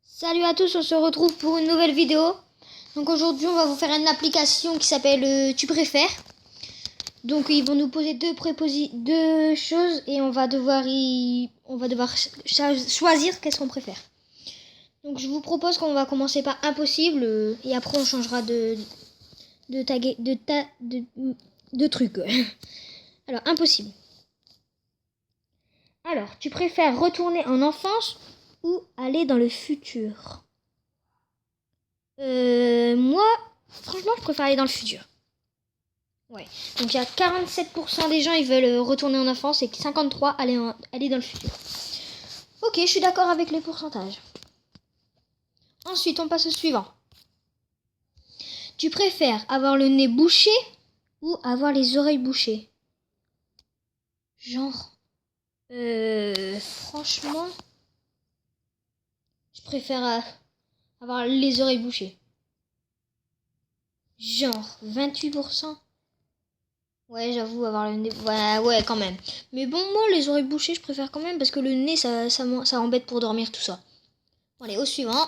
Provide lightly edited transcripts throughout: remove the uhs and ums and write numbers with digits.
Salut à tous, on se retrouve pour une nouvelle vidéo. Donc aujourd'hui on va vous faire une application qui s'appelle Tu préfères. Donc ils vont nous poser deux choses et on va devoir choisir qu'est-ce qu'on préfère. Donc je vous propose qu'on va commencer par impossible et après on changera de trucs. Alors impossible. Alors tu préfères retourner en enfance ou aller dans le futur? Moi, franchement, je préfère aller dans le futur. Ouais. Donc, il y a 47% des gens, ils veulent retourner en enfance et 53% aller dans le futur. Ok, je suis d'accord avec les pourcentages. Ensuite, on passe au suivant. Tu préfères avoir le nez bouché ou avoir les oreilles bouchées? Genre, franchement, je préfère avoir les oreilles bouchées. Genre, 28%. Ouais, j'avoue, avoir le nez... Ouais, quand même. Mais bon, moi, les oreilles bouchées, je préfère quand même parce que le nez, ça embête pour dormir, tout ça. Bon, allez, au suivant.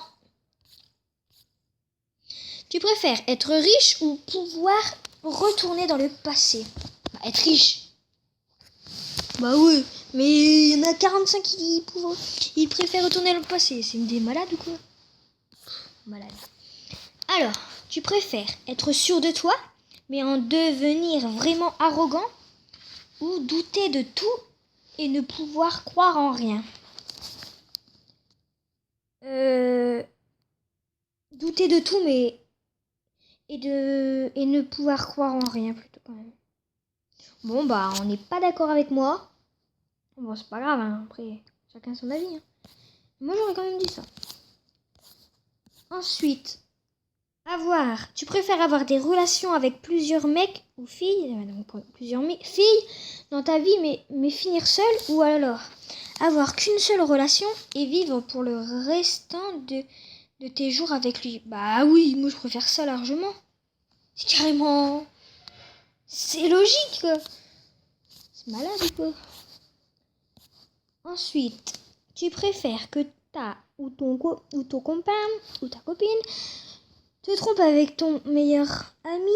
Tu préfères être riche ou pouvoir retourner dans le passé? Bah, être riche. Bah oui, mais il y en a 45 ils préfèrent retourner dans le passé. C'est des malades ou quoi? Malade. Alors, tu préfères être sûr de toi, mais en devenir vraiment arrogant, ou douter de tout et ne pouvoir croire en rien? Douter de tout, mais et ne pouvoir croire en rien plutôt quand même. Bon bah on n'est pas d'accord avec moi. Bon c'est pas grave, hein. Après chacun son avis. Hein. Moi j'aurais quand même dit ça. Ensuite, tu préfères avoir des relations avec plusieurs mecs ou filles, donc plusieurs filles dans ta vie, mais finir seule, ou alors avoir qu'une seule relation et vivre pour le restant de tes jours avec lui? Bah oui, moi je préfère ça largement. C'est carrément... C'est logique. C'est malade ou quoi? Ensuite, tu préfères que ton copain ou ta copine te trompe avec ton meilleur ami,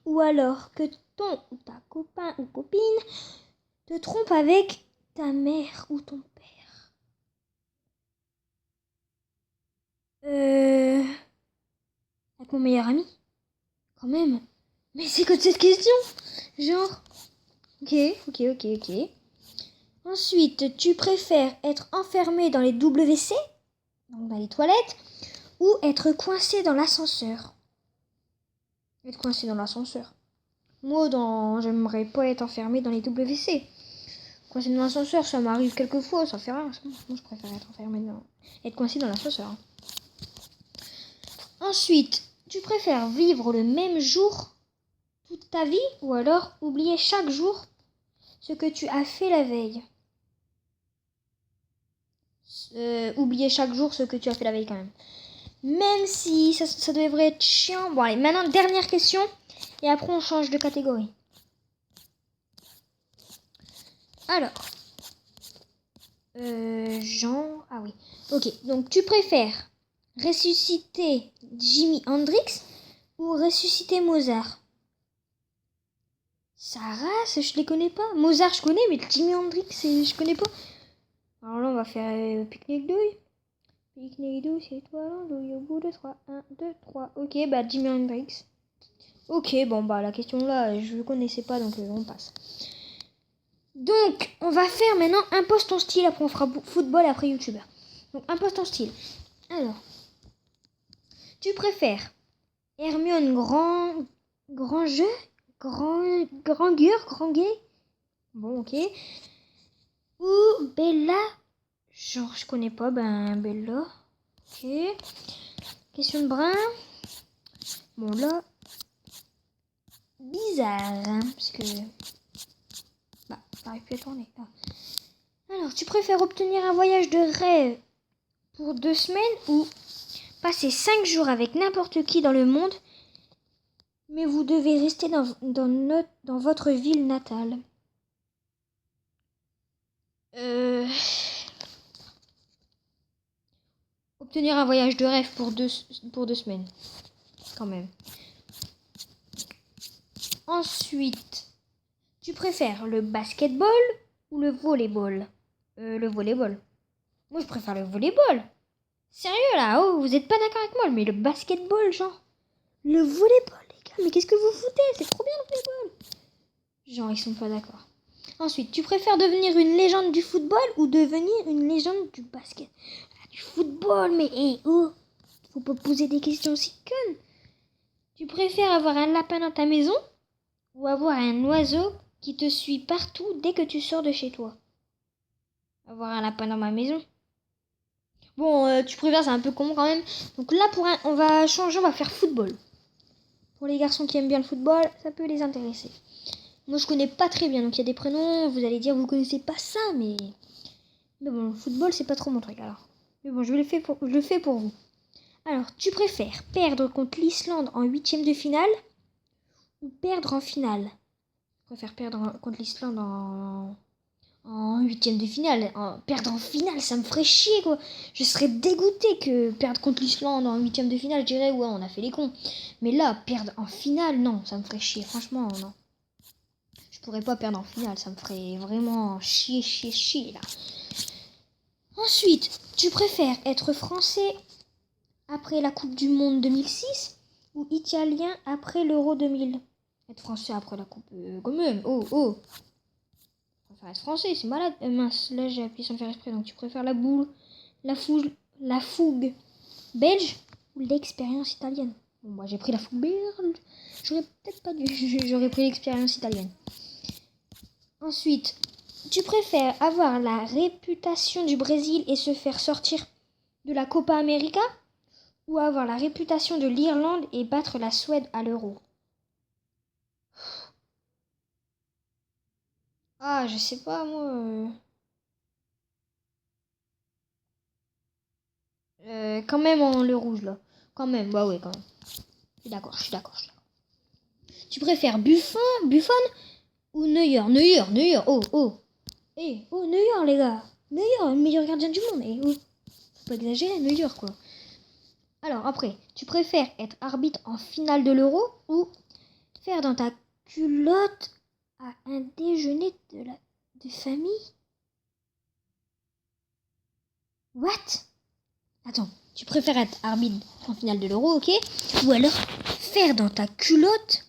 ou alors que ton ou ta copain ou copine te trompe avec ta mère ou ton père? Avec mon meilleur ami? Quand même. Mais c'est que de cette question? Genre... Ok. Ensuite, tu préfères être enfermé dans les WC, donc dans les toilettes, ou être coincé dans l'ascenseur? Être coincé dans l'ascenseur. Moi, j'aimerais pas être enfermé dans les WC. Coincé dans l'ascenseur, ça m'arrive quelquefois, ça fait rien. Moi, je préfère être coincé dans l'ascenseur. Ensuite, tu préfères vivre le même jour toute ta vie, ou alors oublier chaque jour ce que tu as fait la veille? Oublier chaque jour ce que tu as fait la veille quand même. Même si ça devrait être chiant. Bon allez, maintenant dernière question. Et après on change de catégorie. Alors. Ah oui. Ok, donc tu préfères ressusciter Jimi Hendrix ou ressusciter Mozart? Sarah, je les connais pas. Mozart je connais, mais Jimi Hendrix je connais pas. Alors là on va faire pique-nique douille. Pique-nique douille, c'est toi douille au bout de 3. 1, 2, 3. Ok, bah Jimi Hendrix. Ok, bon bah la question là, je ne connaissais pas, donc on passe. Donc, on va faire maintenant impose ton style, après on fera football, après youtubeur. Donc, impose ton style. Alors, tu préfères Hermione grand jeu, grand gay? Bon, ok. Ou Bella, genre je connais pas, Bella. Ok. Question de brun. Bon là, bizarre, hein, parce que... Bah, ça aurait pu être tourné. Ah. Alors, tu préfères obtenir un voyage de rêve pour 2 semaines ou passer 5 jours avec n'importe qui dans le monde, mais vous devez rester dans votre ville natale? Obtenir un voyage de rêve pour 2 semaines. Quand même. Ensuite, tu préfères le basketball ou le volleyball? Le volleyball. Moi, je préfère le volleyball. Sérieux, là? Oh, vous êtes pas d'accord avec moi, mais le basketball, genre. Le volleyball, les gars, mais qu'est-ce que vous foutez? C'est trop bien le volleyball. Genre, ils sont pas d'accord. Ensuite, tu préfères devenir une légende du football ou devenir une légende du basket? Du football, mais oh, faut pas poser des questions si connes. Tu préfères avoir un lapin dans ta maison ou avoir un oiseau qui te suit partout dès que tu sors de chez toi? Avoir un lapin dans ma maison. Bon, tu préfères, c'est un peu con quand même. Donc là, on va changer, on va faire football. Pour les garçons qui aiment bien le football, ça peut les intéresser. Moi, je connais pas très bien, donc il y a des prénoms. Vous allez dire, vous connaissez pas ça, mais bon, le football, c'est pas trop mon truc alors. Mais bon, je le fais pour vous. Alors, tu préfères perdre contre l'Islande en 8e de finale ou perdre en finale? Je préfère perdre contre l'Islande en 8e de finale. Perdre en finale, ça me ferait chier, quoi. Je serais dégoûtée que perdre contre l'Islande en 8e de finale. Je dirais, ouais, on a fait les cons. Mais là, perdre en finale, non, ça me ferait chier. Franchement, non. Je pourrais pas perdre en finale. Ça me ferait vraiment chier, là. Ensuite, tu préfères être français après la Coupe du Monde 2006 ou italien après l'Euro 2000? Être français après la Coupe, quand même. Oh. Je préfère être français, c'est malade. Mince, là j'ai appuyé sans faire exprès. Donc tu préfères la boule, la fougue belge ou l'expérience italienne? Bon, moi j'ai pris la fougue belge. J'aurais peut-être pas dû. J'aurais pris l'expérience italienne. Ensuite, tu préfères avoir la réputation du Brésil et se faire sortir de la Copa América ou avoir la réputation de l'Irlande et battre la Suède à l'Euro? Ah, je sais pas, moi. Quand même en le rouge, là. Quand même, bah ouais, quand même. Je suis d'accord. Tu préfères Buffon ou Neuer? Neuer. Oh. Neuer, les gars. Neuer, le meilleur gardien du monde. Faut pas exagérer, Neuer, quoi. Alors, après, tu préfères être arbitre en finale de l'Euro ou faire dans ta culotte à un déjeuner de famille? What? Attends, tu préfères être arbitre en finale de l'Euro, ok? Ou alors faire dans ta culotte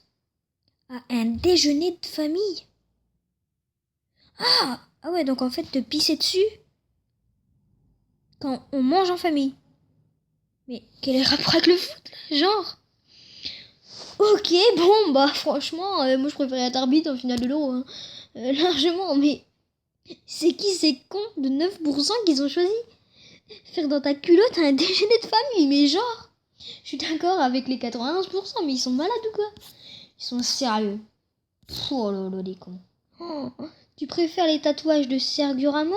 à un déjeuner de famille? Ah ouais, donc en fait te pisser dessus quand on mange en famille. Mais quel est le rapport avec le foot là? Genre? Ok, bon, bah franchement, moi je préférais être arbitre en finale de l'Euro. Hein. Largement, mais c'est qui ces cons de 9% qu'ils ont choisi? Faire dans ta culotte à un déjeuner de famille, mais genre, je suis d'accord avec les 91%, mais ils sont malades ou quoi? Ils sont sérieux. Oh là là, les cons. Oh. Tu préfères les tatouages de Sergio Ramos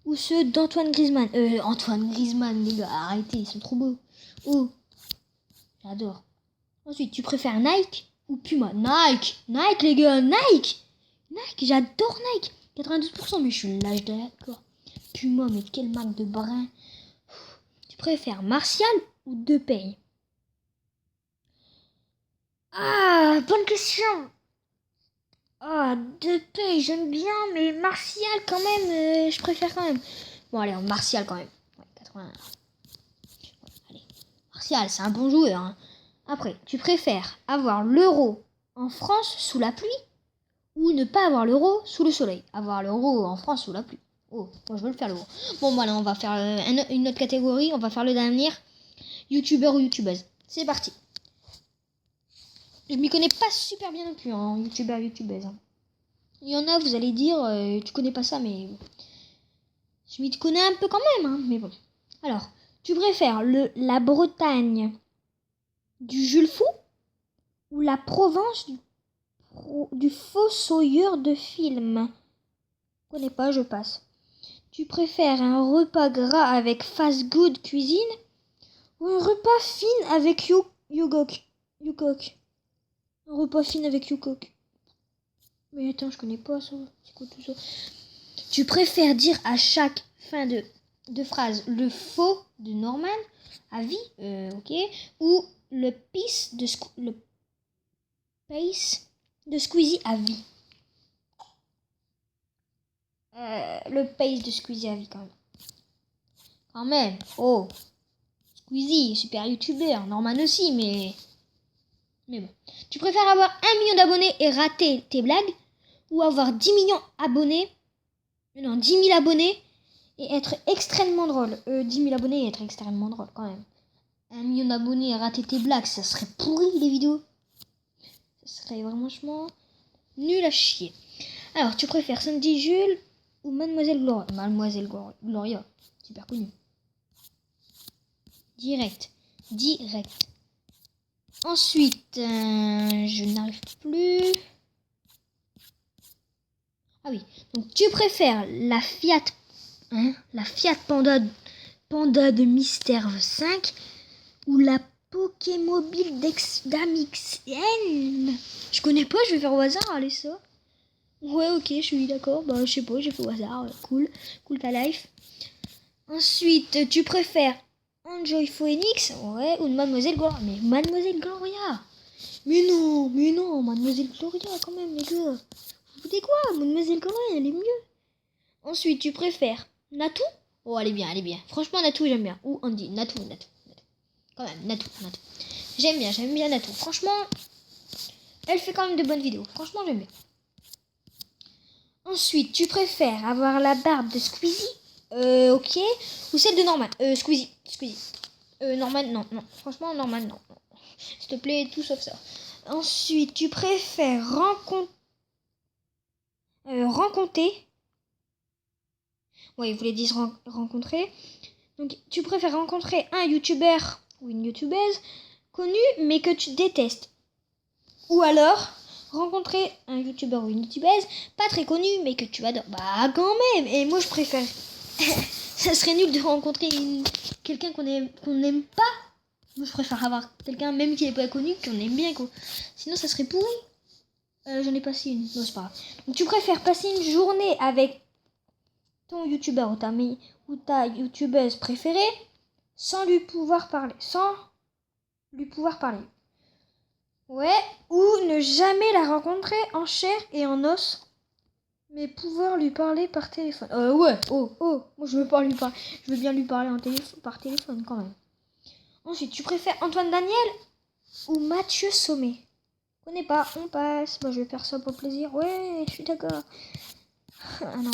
ou ceux d'Antoine Griezmann? Antoine Griezmann, les gars, arrêtez, ils sont trop beaux. Oh, j'adore. Ensuite, tu préfères Nike ou Puma? Nike, les gars, Nike, j'adore Nike. 92%, mais je suis l'âge d'accord. Puma, mais quelle marque de brin. Tu préfères Martial ou Depay? Ah, bonne question. Ah, Depay, j'aime bien, mais Martial quand même, je préfère quand même. Bon, allez, Martial quand même. Ouais, 80. Ouais, allez. Martial, c'est un bon joueur. Hein. Après, tu préfères avoir l'euro en France sous la pluie ou ne pas avoir l'euro sous le soleil? Avoir l'euro en France sous la pluie. Oh, moi je veux le faire l'euro. Bon, voilà, on va faire une autre catégorie. On va faire le dernier. Youtubeur ou youtubeuse. C'est parti. Je m'y connais pas super bien non plus en youtubeur, youtubeuse. Hein. Il y en a, vous allez dire, tu connais pas ça, mais je m'y connais un peu quand même, hein, mais bon. Alors, tu préfères la Bretagne du Jules Fou ou la Provence du fossoyeur de film? Je connais pas, je passe. Tu préfères un repas gras avec fast good cuisine ou un repas fin avec Yukok? Un repas fin avec Yukok. Mais attends, je connais pas ça. C'est quoi tout ça? Tu préfères dire à chaque fin de de phrases. Le faux de Norman à vie, ok. Ou le pace de Squeezie à vie. Le pace de Squeezie à vie quand même. Quand même. Oh. Squeezie, super youtubeur. Norman aussi, mais bon. Tu préfères avoir 1 million d'abonnés et rater tes blagues ou avoir 10 millions abonnés, non, 10 000 abonnés et être extrêmement drôle. 10 000 abonnés et être extrêmement drôle quand même. 1 million d'abonnés et rater tes blagues, ça serait pourri les vidéos. Ça serait vraiment nul à chier. Alors, tu préfères Sandy Jules ou Mademoiselle Gloria? Mademoiselle Gloria, super connue. Direct. Ensuite, je n'arrive plus. Ah oui, donc tu préfères la Fiat Panda de Mister 5 ou la Pokémobile d'Amixen? Je connais pas, je vais faire au hasard, allez ça. Ouais, ok, je suis d'accord. Bah, je sais pas, j'ai fait au hasard. Cool ta life. Ensuite, tu préfères Enjoy Phoenix, ouais, ou Mademoiselle Gloria? Mais Mademoiselle Gloria! Mais non, Mademoiselle Gloria quand même, les gars. Vous foutez quoi? Mademoiselle Gloria, elle est mieux. Ensuite, tu préfères Natou? Oh, elle est bien. Franchement, Natou, j'aime bien. Ou Andy, Natou. Quand même, Natou. J'aime bien Natou. Franchement, elle fait quand même de bonnes vidéos. Franchement, j'aime bien. Ensuite, tu préfères avoir la barbe de Squeezie? Ok. Ou celle de Norman? Squeezie. Norman, non. Franchement, Norman, non. S'il te plaît, tout sauf ça. Ensuite, tu préfères rencontrer. Ouais, il voulait dire rencontrer. Donc, tu préfères rencontrer un youtubeur ou une youtubeuse connue mais que tu détestes. Ou alors, rencontrer un youtubeur ou une youtubeuse pas très connue mais que tu adores. Bah, quand même. Et moi, je préfère. Ça serait nul de rencontrer quelqu'un qu'on n'aime pas. Moi, je préfère avoir quelqu'un, même qui n'est pas connu, qu'on aime bien, quoi. Sinon, ça serait pourri. J'en ai passé une. Non, c'est pas grave. Donc, tu préfères passer une journée avec ton youtubeur ou ta youtubeuse préférée sans lui pouvoir parler. Ouais. Ou ne jamais la rencontrer en chair et en os, mais pouvoir lui parler par téléphone. Ouais. Oh. Moi, je veux pas lui parler. Je veux bien lui parler par téléphone, quand même. Ensuite, tu préfères Antoine Daniel ou Mathieu Sommet? Je connais pas, on passe. Moi, je vais faire ça pour plaisir. Ouais, je suis d'accord. Ah non.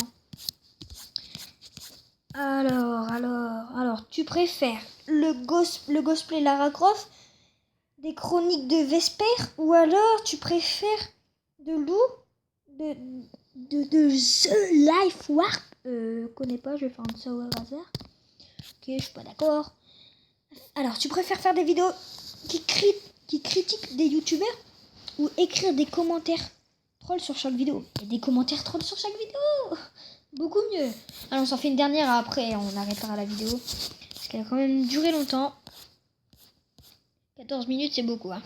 Alors, tu préfères le cosplay Lara Croft, des chroniques de Vesper, ou alors tu préfères de Lou de The Life Warp? Connais pas, je vais faire un ça au hasard. Ok, je suis pas d'accord. Alors, tu préfères faire des vidéos qui critiquent des youtubeurs ou écrire des commentaires trolls sur chaque vidéo? Et des commentaires trolls sur chaque vidéo, beaucoup mieux. Alors, on s'en fait une dernière, après on arrêtera la vidéo. Parce qu'elle a quand même duré longtemps. 14 minutes, c'est beaucoup. Hein.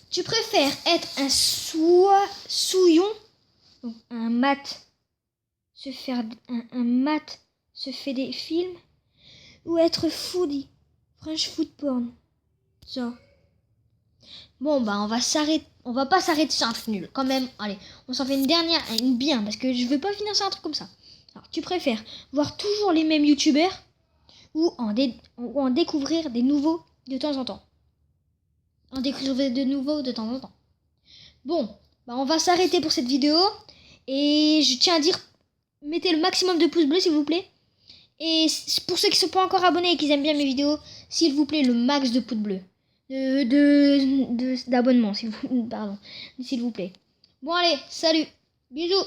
Tu préfères être un souillon, donc un mat, se fait des films, ou être foodie, French food porn? Ça. Bon, bah, on va pas s'arrêter sur un truc nul. Quand même, allez, on s'en fait une dernière, une bien, parce que je veux pas finir sur un truc comme ça. Alors, tu préfères voir toujours les mêmes youtubeurs ou en découvrir des nouveaux de temps en temps? Bon, bah, on va s'arrêter pour cette vidéo. Et je tiens à dire, mettez le maximum de pouces bleus, s'il vous plaît. Et pour ceux qui ne sont pas encore abonnés et qui aiment bien mes vidéos, s'il vous plaît, le max de pouces bleus. D'abonnement, s'il vous plaît. Bon, allez, salut. Bisous.